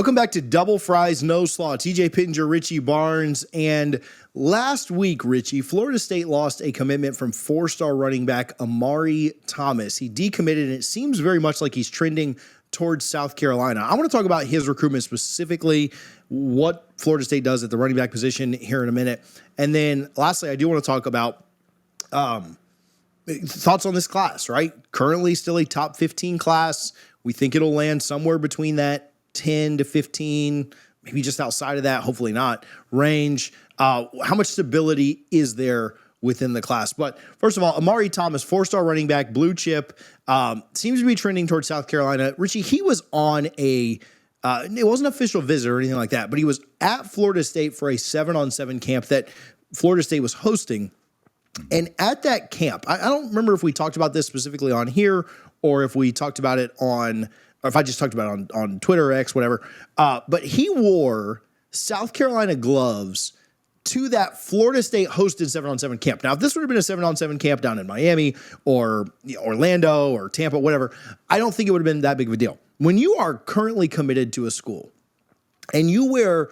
Welcome back to Double Fries, No Slaw. TJ Pittenger, Richie Barnes. And last week, Richie, Florida State lost a commitment from four-star running back Amari Thomas. He decommitted, and it seems very much like he's trending towards South Carolina. I want to talk about his recruitment specifically, what Florida State does at the running back position here in a minute. And then lastly, I do want to talk about thoughts on this class, right? Currently still a top 15 class. We think it'll land somewhere between that 10 to 15, maybe just outside of that, hopefully not, range. How much stability is there within the class? But first of all, Amari Thomas, four-star running back, blue chip, seems to be trending towards South Carolina. Richie, he was on it wasn't an official visit or anything like that, but he was at Florida State for a 7-on-7 camp that Florida State was hosting. And at that camp, I don't remember if we talked about this specifically on here or if we talked about it or if I just talked about it on Twitter or X, whatever. But he wore South Carolina gloves to that Florida State hosted 7-on-7 camp. Now, if this would have been a 7-on-7 camp down in Miami or Orlando or Tampa, whatever, I don't think it would have been that big of a deal. When you are currently committed to a school and you wear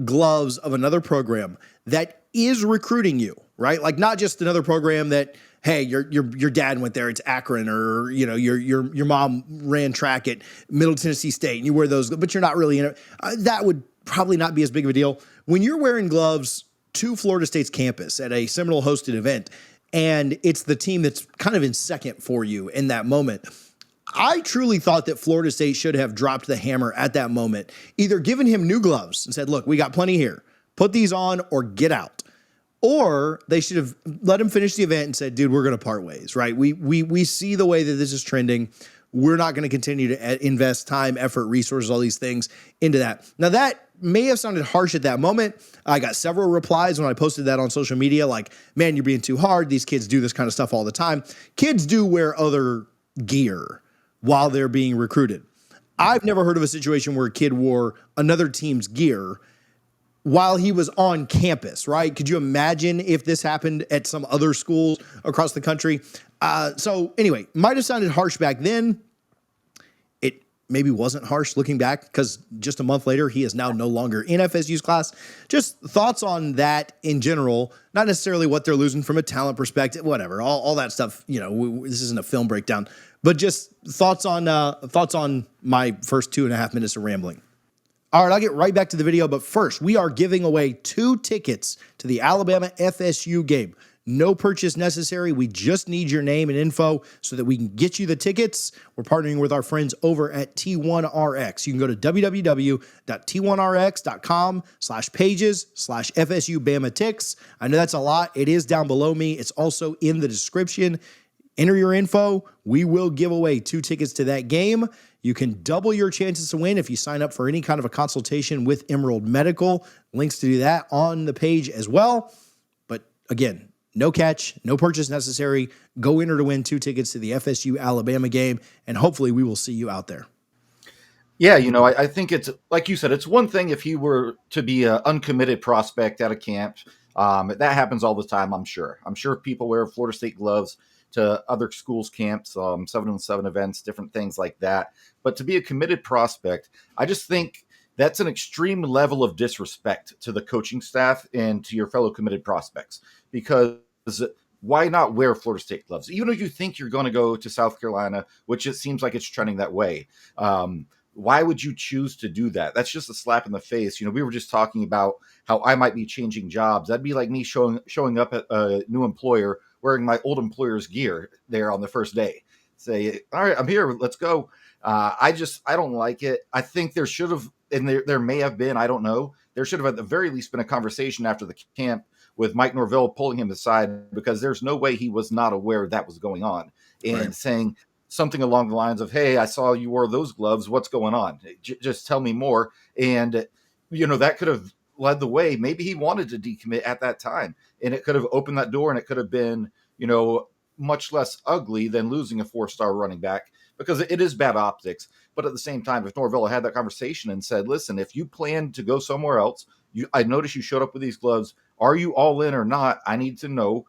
gloves of another program that is recruiting you, right? Like not just another program that, hey, your dad went there, it's Akron, or your mom ran track at Middle Tennessee State, and you wear those, but you're not really in it. That would probably not be as big of a deal. When you're wearing gloves to Florida State's campus at a Seminole hosted event, and it's the team that's kind of in second for you in that moment, I truly thought that Florida State should have dropped the hammer at that moment, either given him new gloves and said, look, we got plenty here, put these on or get out. Or they should have let him finish the event and said, dude, we're going to part ways, right? We see the way that this is trending. We're not going to continue to invest time, effort, resources, all these things into that. Now, that may have sounded harsh at that moment. I got several replies when I posted that on social media, like, man, you're being too hard. These kids do this kind of stuff all the time. Kids do wear other gear while they're being recruited. I've never heard of a situation where a kid wore another team's gear while he was on campus, right? Could you imagine if this happened at some other schools across the country? So anyway, might have sounded harsh back then. It maybe wasn't harsh looking back because just a month later, he is now no longer in FSU's class. Just thoughts on that in general, not necessarily what they're losing from a talent perspective, whatever, all that stuff. This isn't a film breakdown, but just thoughts on my first 2.5 minutes of rambling. All right, I'll get right back to the video, but first, we are giving away 2 tickets to the Alabama FSU game. No purchase necessary. We just need your name and info so that we can get you the tickets. We're partnering with our friends over at T1RX. You can go to www.t1rx.com/pages/FSU Bama Ticks. I know that's a lot. It is down below me. It's also in the description. Enter your info. We will give away 2 tickets to that game. You can double your chances to win if you sign up for any kind of a consultation with Emerald Medical. Links to do that on the page as well. But again, no catch, no purchase necessary. Go enter to win 2 tickets to the FSU Alabama game, and hopefully we will see you out there. Yeah, I think it's, like you said, it's one thing if he were to be an uncommitted prospect at a camp. That happens all the time, I'm sure. I'm sure people wear Florida State gloves to other schools' camps, 7-on-7 events, different things like that. But to be a committed prospect, I just think that's an extreme level of disrespect to the coaching staff and to your fellow committed prospects. Because why not wear Florida State gloves? Even if you think you're going to go to South Carolina, which it seems like it's trending that way, why would you choose to do that? That's just a slap in the face. We were just talking about how I might be changing jobs. That'd be like me showing up at a new employer wearing my old employer's gear there on the first day. Say, all right, I'm here. Let's go. I don't like it. I think there should have, and there may have been, I don't know. There should have at the very least been a conversation after the camp with Mike Norvell pulling him aside, because there's no way he was not aware that was going on, and saying something along the lines of, hey, I saw you wore those gloves. What's going on? Just tell me more. And, that could have led the way. Maybe he wanted to decommit at that time, and it could have opened that door, and it could have been, much less ugly than losing a 4-star running back, because it is bad optics. But at the same time, if Norvell had that conversation and said, listen, if you plan to go somewhere else, I noticed you showed up with these gloves. Are you all in or not? I need to know.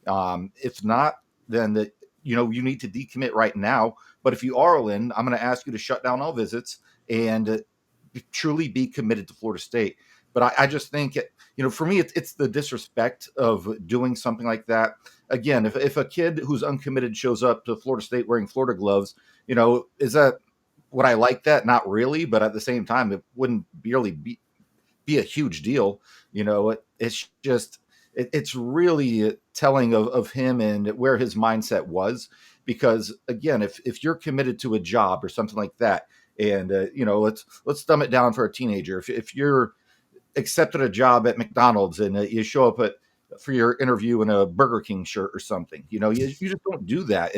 If not, then you need to decommit right now. But if you are all in, I'm going to ask you to shut down all visits and truly be committed to Florida State. But I just think, for me, it's the disrespect of doing something like that. Again, if a kid who's uncommitted shows up to Florida State wearing Florida gloves, is that, would I like that? Not really, but at the same time, it wouldn't really be a huge deal. It's just, it's really telling of him and where his mindset was. Because again, if you're committed to a job or something like that, and let's dumb it down for a teenager. If you're accepted a job at McDonald's and you show up for your interview in a Burger King shirt or something, you just don't do that.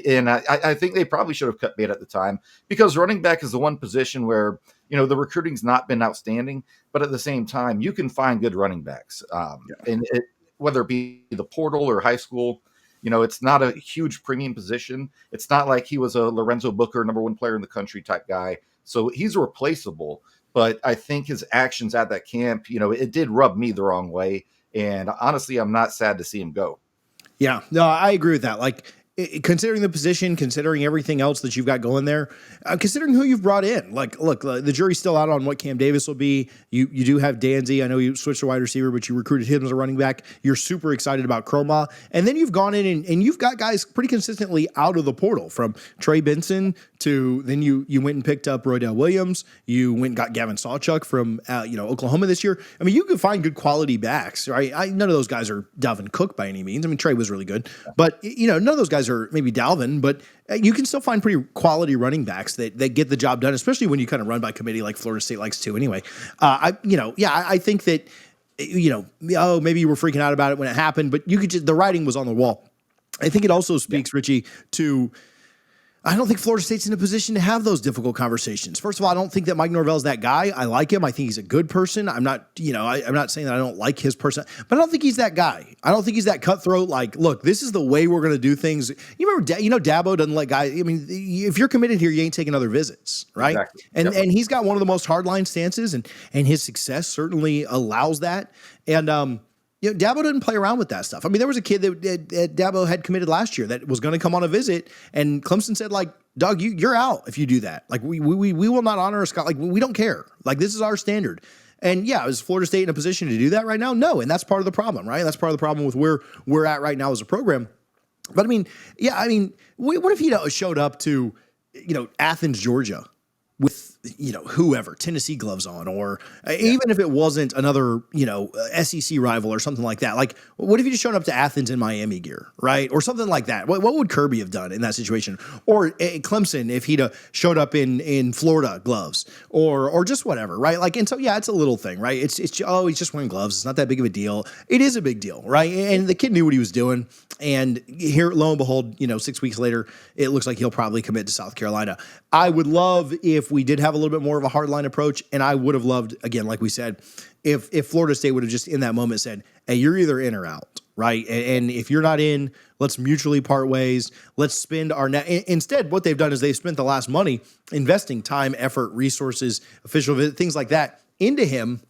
And I think they probably should have cut bait at the time, because running back is the one position where, the recruiting's not been outstanding, but at the same time, you can find good running backs. And whether it be the portal or high school, it's not a huge premium position. It's not like he was a Lorenzo Booker, number one player in the country type guy. So he's replaceable. But I think his actions at that camp, it did rub me the wrong way. And honestly, I'm not sad to see him go. Yeah, no, I agree with that. Like, considering the position, considering everything else that you've got going there, considering who you've brought in. Like, look, the jury's still out on what Cam Davis will be. You do have Danzy. I know you switched to wide receiver, but you recruited him as a running back. You're super excited about Chroma. And then you've gone in and you've got guys pretty consistently out of the portal, from Trey Benson to then you went and picked up Roydell Williams. You went and got Gavin Sawchuk from Oklahoma this year. I mean, you can find good quality backs, right? None of those guys are Dalvin Cook by any means. I mean, Trey was really good, but none of those guys are maybe Dalvin, but you can still find pretty quality running backs that get the job done, especially when you kind of run by committee like Florida State likes to anyway. I think that, maybe you were freaking out about it when it happened, but the writing was on the wall. I think it also speaks, Richie, to, I don't think Florida State's in a position to have those difficult conversations. First of all, I don't think that Mike Norvell's that guy. I like him. I think he's a good person. I'm not, I'm not saying that I don't like his person, but I don't think he's that guy. I don't think he's that cutthroat. Like, look, this is the way we're going to do things. You remember, Dabo doesn't let guys. I mean, if you're committed here, you ain't taking other visits, right? Exactly. And he's got one of the most hardline stances, and his success certainly allows that. And Dabo didn't play around with that stuff. I mean, there was a kid that Dabo had committed last year that was going to come on a visit, and Clemson said, like, Doug, you're out if you do that. Like, we will not honor a Scott. Like, we don't care. Like, this is our standard. And yeah, is Florida State in a position to do that right now? No, and that's part of the problem, right? That's part of the problem with where we're at right now as a program. But I mean, what if he showed up to, Athens, Georgia, with whoever, Tennessee gloves on, or even if it wasn't another SEC rival or something like that. Like, what if you just showed up to Athens in Miami gear, right, or something like that? What would Kirby have done in that situation, or Clemson if he'd showed up in Florida gloves, or just whatever, right? Like, and so it's a little thing, right? It's he's just wearing gloves. It's not that big of a deal. It is a big deal, right? And the kid knew what he was doing, and here, lo and behold, 6 weeks later, it looks like he'll probably commit to South Carolina. I would love if we did have a little bit more of a hardline approach, and I would have loved, again, like we said, if Florida State would have just in that moment said, hey, you're either in or out, right? And if you're not in, let's mutually part ways. Let's spend our instead, what they've done is they've spent the last money investing time, effort, resources, official visit, things like that into him.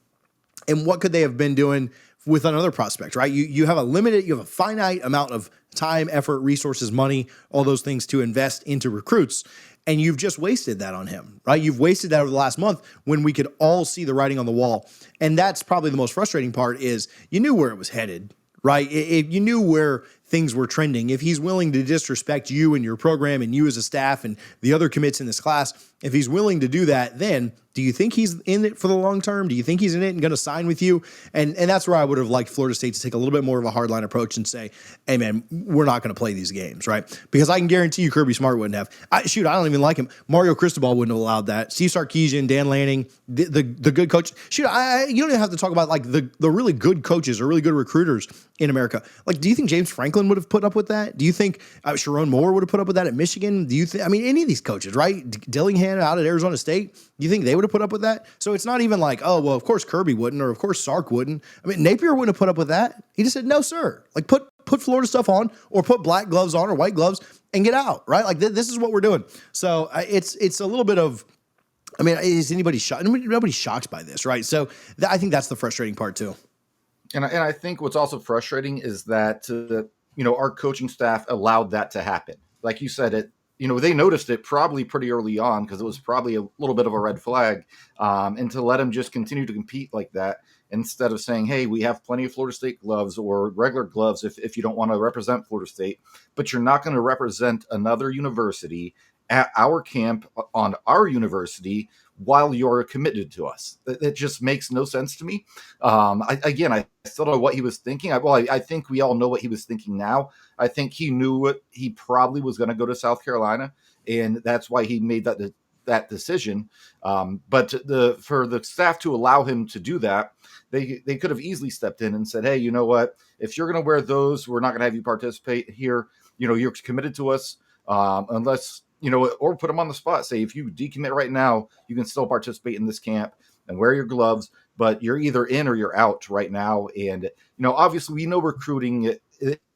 And what could they have been doing with another prospect, right? You have a finite amount of time, effort, resources, money, all those things to invest into recruits. And you've just wasted that on him, right? You've wasted that over the last month when we could all see the writing on the wall. And that's probably the most frustrating part, is you knew where it was headed, right? If you knew where things were trending. If he's willing to disrespect you and your program and you as a staff and the other commits in this class, if he's willing to do that, then do you think he's in it for the long term? Do you think he's in it and going to sign with you? And that's where I would have liked Florida State to take a little bit more of a hardline approach and say, hey, man, we're not going to play these games, right? Because I can guarantee you Kirby Smart wouldn't have. I don't even like him. Mario Cristobal wouldn't have allowed that. Steve Sarkisian, Dan Lanning, the good coach. You don't even have to talk about like the really good coaches or really good recruiters in America. Like, do you think James Franklin would have put up with that? Do you think Sharon Moore would have put up with that at Michigan? Do you think, any of these coaches, right? Dillingham out at Arizona State, do you think they would have put up with that? So it's not even like, oh, well, of course Kirby wouldn't, or of course Sark wouldn't. Napier wouldn't have put up with that. He just said, no, sir. Like, put Florida stuff on, or put black gloves on or white gloves and get out, right? Like, this is what we're doing. So it's a little bit of, is anybody shocked? Nobody's shocked by this, right? So I think that's the frustrating part too. And I think what's also frustrating is that, our coaching staff allowed that to happen. Like you said, they noticed it probably pretty early on because it was probably a little bit of a red flag. And to let him just continue to compete like that instead of saying, hey, we have plenty of Florida State gloves or regular gloves if you don't want to represent Florida State, but you're not going to represent another university at our camp on our university while you're committed to us. It just makes no sense to me. I still don't know what he was thinking. I think we all know what he was thinking now. I think he knew what he probably was going to go to South Carolina, and that's why he made that decision. But for the staff to allow him to do that, they could have easily stepped in and said, hey, you know what? If you're going to wear those, we're not going to have you participate here. You're committed to us unless, or put them on the spot. Say, if you decommit right now, you can still participate in this camp and wear your gloves, but you're either in or you're out right now. And, obviously we know recruiting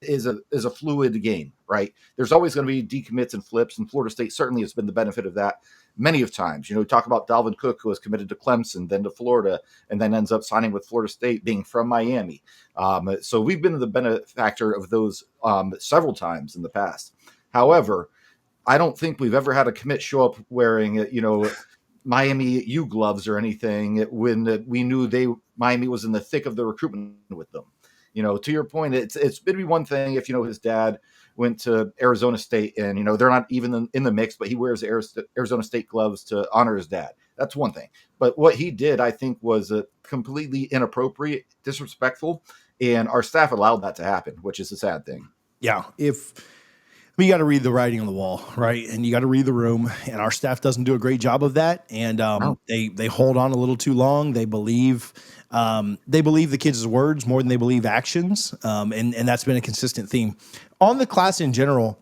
is a fluid game, right? There's always going to be decommits and flips, and Florida State certainly has been the benefit of that many of times. Talk about Dalvin Cook, who was committed to Clemson, then to Florida, and then ends up signing with Florida State, being from Miami. So we've been the benefactor of those several times in the past. However, I don't think we've ever had a commit show up wearing, Miami U gloves or anything when we knew Miami was in the thick of the recruitment with them. To your point, it's maybe one thing if, his dad went to Arizona State and, they're not even in the mix, but he wears Arizona State gloves to honor his dad. That's one thing. But what he did, I think, was completely inappropriate, disrespectful, and our staff allowed that to happen, which is a sad thing. Yeah. You got to read the writing on the wall, right? And you got to read the room. And our staff doesn't do a great job of that. And they hold on a little too long. They believe the kids' words more than they believe actions. And that's been a consistent theme. On the class in general,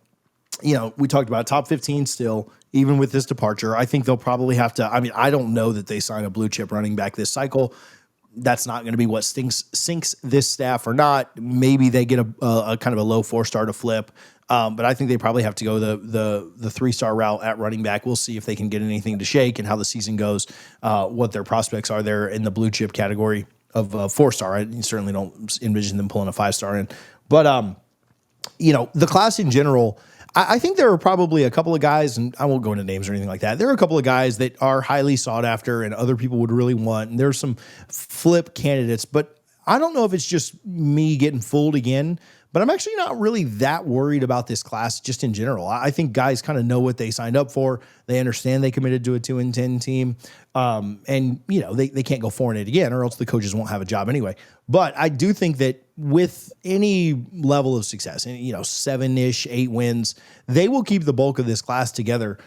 we talked about top 15 still, even with this departure. I think they'll probably have to. I don't know that they sign a blue chip running back this cycle. That's not going to be what sinks this staff or not. Maybe they get a kind of a low 4-star to flip. But I think they probably have to go the 3-star route at running back. We'll see if they can get anything to shake and how the season goes, what their prospects are there in the blue chip category of 4-star. I certainly don't envision them pulling a 5-star in. But, the class in general, I think there are probably a couple of guys, and I won't go into names or anything like that. There are a couple of guys that are highly sought after and other people would really want. And there's some flip candidates, but I don't know if it's just me getting fooled again, but I'm actually not really that worried about this class just in general. I think guys kind of know what they signed up for. They understand they committed to a 2-10 team. And they can't go 4-8 again, or else the coaches won't have a job anyway. But I do think that with any level of success, 7-ish, 8 wins, they will keep the bulk of this class together.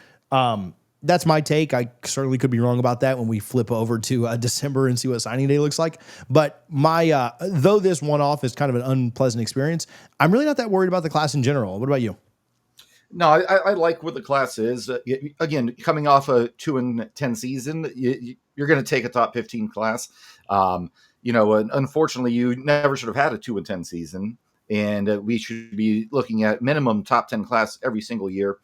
That's my take. I certainly could be wrong about that when we flip over to December and see what signing day looks like. But though this one-off is kind of an unpleasant experience, I'm really not that worried about the class in general. What about you? No, I like what the class is. Again, coming off a 2-10 season, you're going to take a top 15 class. Unfortunately, you never should have had a 2-10 season, and we should be looking at minimum top 10 class every single year.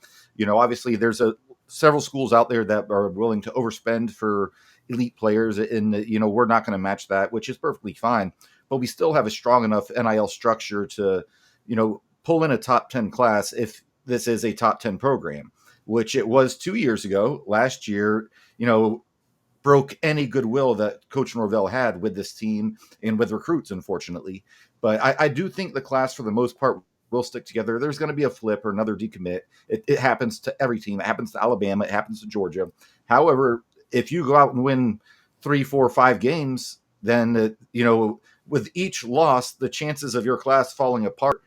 Obviously, there's several schools out there that are willing to overspend for elite players, and we're not going to match that, which is perfectly fine. But we still have a strong enough NIL structure to, pull in a top 10 class if this is a top 10 program, which it was 2 years ago. Last year, broke any goodwill that Coach Norvell had with this team and with recruits, unfortunately. But I do think the class, for the most part, will stick together. There's going to be a flip or another decommit. It happens to every team. It happens to Alabama. It happens to Georgia. However, if you go out and win 3, 4, 5 games, then, with each loss, the chances of your class falling apart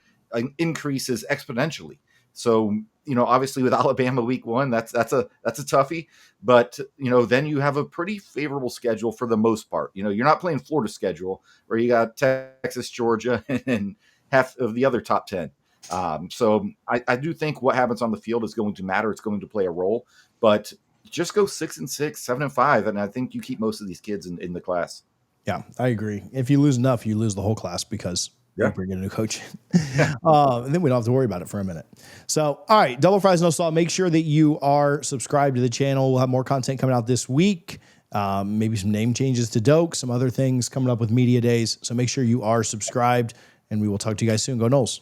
increases exponentially. So, obviously with Alabama week 1, that's a toughie, but, then you have a pretty favorable schedule for the most part. You're not playing Florida schedule where you got Texas, Georgia, and half of the other top 10. So I do think what happens on the field is going to matter. It's going to play a role, but just go 6-6, 7-5. And I think you keep most of these kids in the class. Yeah, I agree. If you lose enough, you lose the whole class because you bring in a new coach. And then we don't have to worry about it for a minute. So, all right, Double Fries No Salt. Make sure that you are subscribed to the channel. We'll have more content coming out this week. Maybe some name changes to Doak, some other things coming up with media days. So make sure you are subscribed, and we will talk to you guys soon. Go Noles.